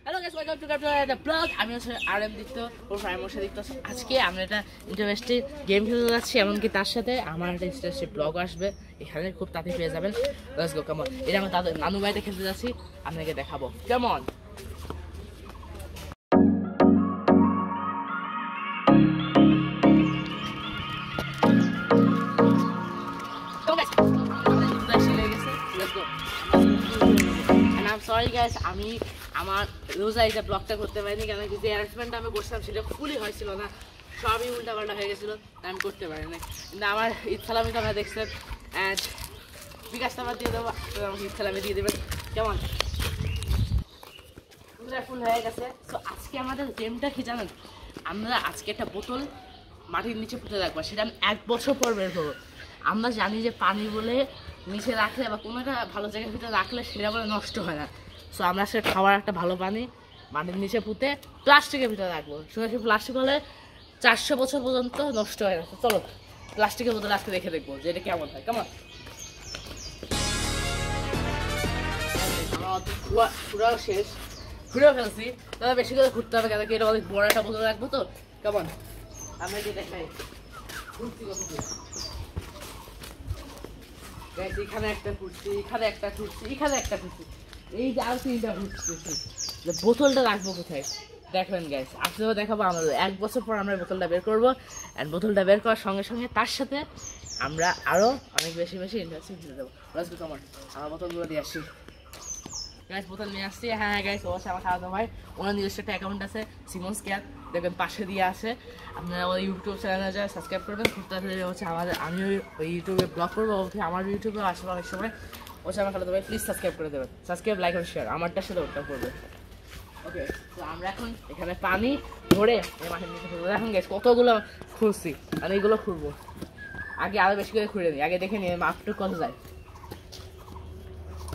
Hello guys, welcome to the blog. আমি হচ্ছে RM দিত্য ওর প্রাইমোশে দিত্য। আজকে আমরা একটা ইন্টারেস্টিং গেম খেলতে যাচ্ছি, এমনকি তার সাথে আমার একটা ইন্টারেস্টিং ব্লগ আসবে, এখানে খুব তাড়াতাড়ি পেয়ে যাবেন। Let's go, come on. এটা আমরা তাদের নানু বাড়িতে খেলতে যাচ্ছি, আপনাকে দেখাবো। কেমন সরি গাইস, আমি আমার রোজা এটা ব্লগটা করতে পারিনি, কেন কি যে অ্যারেঞ্জমেন্টটা আমি করছিলাম সেটা ফুলই হয়েছিল না, সবই উল্টাপাল্টা হয়ে গেছিলো, আমি করতে পারিনি। কিন্তু আমার ঈদ সালামি তো আপনারা দেখছেন, অ্যান্ড বিকাশটা আমার দিয়ে দেবো, আমাকে ঈদ সালামি দিয়ে দেবেন। কেমন ফুল হয়ে গেছে। তো আজকে আমাদের গেমটা কি জানেন, আমরা আজকে একটা বোতল মাটির নিচে পুঁতে রাখবো, সেটা আমি 1 বছর পর বের করবো। আমরা জানি যে পানি বলে নিচে রাখলে বা কোনো একটা ভালো জায়গার ভিতরে রাখলে সেটা বলে নষ্ট হয় না। সো আমরা সে খাওয়ার একটা ভালো পানি মাটির নিচে পুঁতে প্লাস্টিকের ভিতরে রাখবো। শুনে প্লাস্টিক হলে 400 বছর পর্যন্ত নষ্ট হয় না। চলো প্লাস্টিকের বোতল আজকে দেখে দেখবো যে এটা কেমন হয়। কেমন ঘুরাও শেষ, ঘুরেও ফেলছি, তাহলে বেশি করে ঘুরতে হবে, কেন কি এটা অনেক বড় একটা বোতল রাখবো। তো কেমন আমরা যে দেখাই ঘুরছি এখানে একটা ঘুরছি, এখানে একটা ঘুরছি, এখানে একটা ঘুরছি, এই যে আর 3টা ঘুরতেছি। বোতলটা রাখবো কোথায় দেখবেন গাইস, আপনাদেরও দেখাবো। আমরা 1 বছর পর আমরা বোতলটা বের করবো, অ্যান্ড বোতলটা বের করার সঙ্গে সঙ্গে তার সাথে আমরা আরও অনেক বেশি বেশি ইন্টারেস্টিং দিয়ে দেবো। আমার বোতলগুলো দিয়ে আসছি গাইস, বোতল নিয়ে আসছি। হ্যাঁ গাইস, অবশ্যই আমার খাওয়া দাওয়া ভাই, ওনার নিজস্ব একটা অ্যাকাউন্ট আছে সিমন্স কেয়ার, দেখবেন পাশে দিয়ে আছে। আপনারা ওই ইউটিউব চ্যানেলে যা সাবস্ক্রাইব করবেন, খুব তাড়াতাড়ি হচ্ছে আমাদের, আমি ওই ইউটিউবে ব্লগ করবো, অবশ্যই আমার ইউটিউবে আসবে অনেক সময়। অবশ্যই আমার খাওয়া দাওয়া ভাই প্লিজ সাবস্ক্রাইব করে দেবেন, সাবস্ক্রাইব, লাইক আর শেয়ার, আমারটার সাথে ওটা করবে। ওকে, তো আমরা এখন এখানে পানি ভরে মাঠের নিচে খুঁজবো। এখন গেছি কতগুলো খুঁজছি, আমি এইগুলো খুঁড়বো। আগে আরো বেশি করে খুঁড়ে নিই, আগে দেখে নিই মাপটু কত যায়,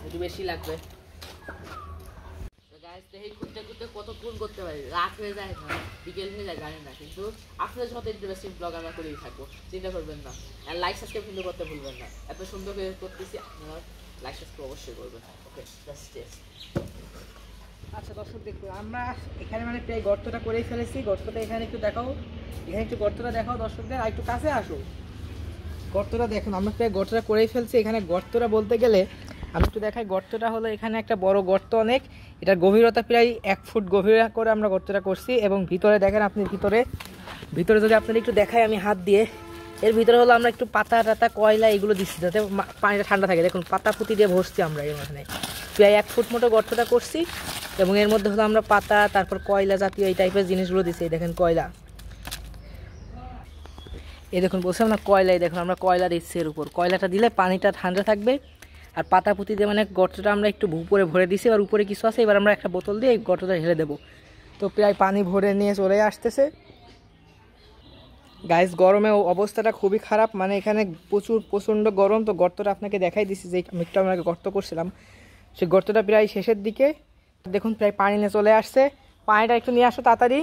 একটু বেশি লাগবে। খুঁজতে খুঁজতে কতক্ষণ করতে পারি, রাত হয়ে যায় না বিকেল হয়ে যায় জানি না, কিন্তু আপনাদের সাথে ইন্টারেস্টিং ব্লগ আমরা করেই থাকবো, চিন্তা করবেন না। আর লাইক সাবস্ক্রাইব কিন্তু করতে ভুলবেন না, এত সুন্দর করে করতেছি, আপনারা লাইক সাবস্ক্রাইব অবশ্যই করবেন। ওকে, আচ্ছা দর্শক দেখুন, আমরা এখানে মানে প্রায় গর্তটা করেই ফেলেছি। গর্তটা এখানে একটু দেখাও, এখানে একটু গর্তটা দেখাও দর্শকদের, আর একটু কাছে আসো। গর্তটা দেখুন, আমরা প্রায় গর্তটা করেই ফেলছি। এখানে গর্তটা বলতে গেলে আমি একটু দেখাই, গর্তটা হলো এখানে একটা বড় গর্ত অনেক, এটার গভীরতা প্রায় 1 ফুট গভীর করে আমরা গর্তটা করছি। এবং ভিতরে দেখেন আপনি, ভিতরে যদি আপনার একটু দেখাই আমি হাত দিয়ে, এর ভিতরে হলো আমরা একটু পাতা টাতা কয়লা এগুলো দিচ্ছি যাতে পানিটা ঠান্ডা থাকে। দেখুন পাতা পুঁতি দিয়ে ভরছি আমরা এখানে, প্রায় 1 ফুট মতো গর্তটা করছি। এবং এর মধ্যে হলো আমরা পাতা, তারপর কয়লা জাতীয় এই টাইপের জিনিসগুলো দিচ্ছি। দেখেন কয়লা, এই দেখুন বলছিলাম না কয়লা, দেখুন আমরা কয়লা দিচ্ছি এর উপর। কয়লাটা দিলে পানিটা ঠান্ডা থাকবে। আর পাতা পুঁতি দিয়ে মানে গর্তটা আমরা একটু উপরে ভরে দিছি, এবার উপরে কিছু আছে, এবার আমরা একটা বোতল দিয়ে এই গর্তটা ঢেলে দেবো। তো প্রায় পানি ভরে নিয়ে চলে আসতেছে গাইস। গরমে অবস্থাটা খুবই খারাপ, মানে এখানে প্রচণ্ড গরম। তো গর্তটা আপনাকে দেখাই দিচ্ছি, যে আমি একটু আপনাকে গর্ত করছিলাম, সেই গর্তটা প্রায় শেষের দিকে। দেখুন প্রায় পানি নিয়ে চলে আসছে, পানিটা একটু নিয়ে আসো তাড়াতাড়ি।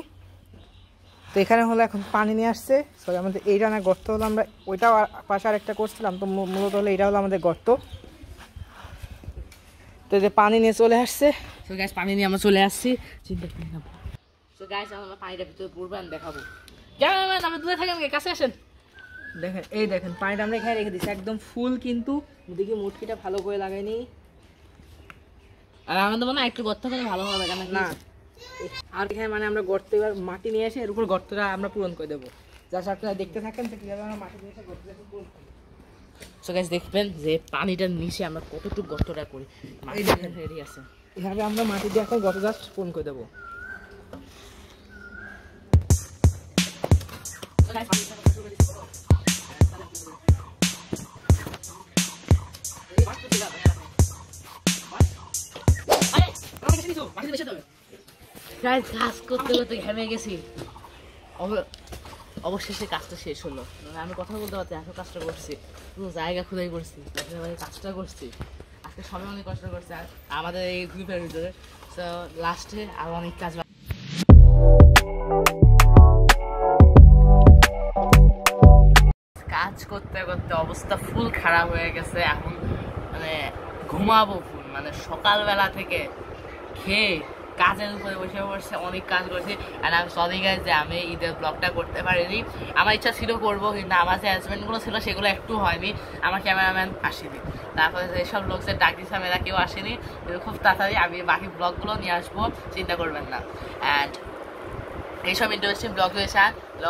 তো এখানে হলো এখন পানি নিয়ে আসছে। সরি, আমাদের এইটা না গর্ত হলো, আমরা ওইটাও পাশে আরেকটা করছিলাম, তো মূলত হলো এটা হলো আমাদের গর্ত। তো যে পানি নিয়ে চলে আসছে, তো গাইস পানি নিয়ে আমরা চলে আসছি, চিন্তা করি না। তো গাইস আমরা পানিটা ভিতরে পড়বো, আমি দেখাবো। ক্যামেরাম্যান আপনি দূরে থাকেন, কাছে আসেন। দেখেন এই দেখেন পানিটা আমরা এখানে রেখে দিচ্ছি একদম ফুল, কিন্তু দেখি মুটকিটা ভালো করে লাগাইনি। আর আমাদের মনে হয় একটু গর্ত করে ভালো হবে, কেন না আর এখানে মানে আমরা গর্ত এবার মাটি নিয়ে এসে এর উপর গর্তটা আমরা পূরণ করে দেবো। যা আপনারা দেখতে থাকেন তো কীভাবে আমরা মাটি নিয়ে এসে গর্তটা পূরণ করি। সো গাইস দেখবেন যে পানিটার নিচে আমরা কতটুকু গর্তটা করি, এই দেখেন রেডি আছে, এভাবে আমরা মাটি দিয়ে এখন গর্ত জাস্ট পূরণ করে দেবো। কাজ করতে করতে ঘেমে গেছি, অবশেষে কাজটা শেষ হলো। আমি কথা বলতে পারছি, এত কাজটা করছি, পুরো জায়গা খুঁজেই করছি, কাজটা করছি, আজকে সবাই অনেক কষ্ট করছে আর আমাদের এই গ্রুপের ভিতরে। তো লাস্টে আরো অনেক কাজ, কাজ করতে করতে অবস্থা ফুল খারাপ হয়ে গেছে। এখন মানে ঘুমাবো ফুল, মানে সকালবেলা থেকে খেয়ে কাজের উপরে বসে পড়ছে, অনেক কাজ করছি। অ্যান্ড আমি সরি গাইস যে আমি ঈদের ব্লগটা করতে পারিনি। আমার ইচ্ছা ছিল করবো, কিন্তু আমার যে অ্যারেঞ্জমেন্টগুলো ছিল সেগুলো একটু হয়নি, আমার ক্যামেরাম্যান আসেনি, তারপরে যেসব লোকদের ডাক দিয়েছিলাম এরা কেউ আসেনি। কিন্তু খুব তাড়াতাড়ি আমি বাকি ব্লগগুলো নিয়ে আসবো, চিন্তা করবেন না। অ্যান্ড এইসব ইন্টারেস্টিং ব্লগ হয়েছে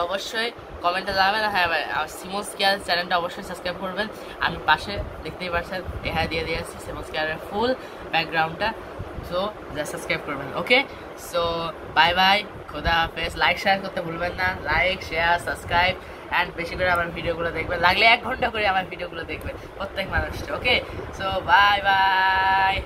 অবশ্যই কমেন্টে জানাবেন। হ্যাঁ ভাই, আমার সিমন্স কেয়ার চ্যানেলটা অবশ্যই সাবস্ক্রাইব করবেন। আমি পাশে দেখতেই পাচ্ছেন হ্যাঁ দিয়ে দিয়েছি সিমন্স কেয়ারের ফুল ব্যাকগ্রাউন্ডটা, সো যা সাবস্ক্রাইব করবেন। ওকে, সো বাই বাই, খোদা হাফেজ। লাইক শেয়ার করতে ভুলবেন না, লাইক শেয়ার সাবস্ক্রাইব অ্যান্ড বেশি করে আমার ভিডিওগুলো দেখবেন, লাগলে 1 ঘন্টা করে আমার ভিডিওগুলো দেখবেন প্রত্যেক মানুষটা। ওকে, সো বাই বাই।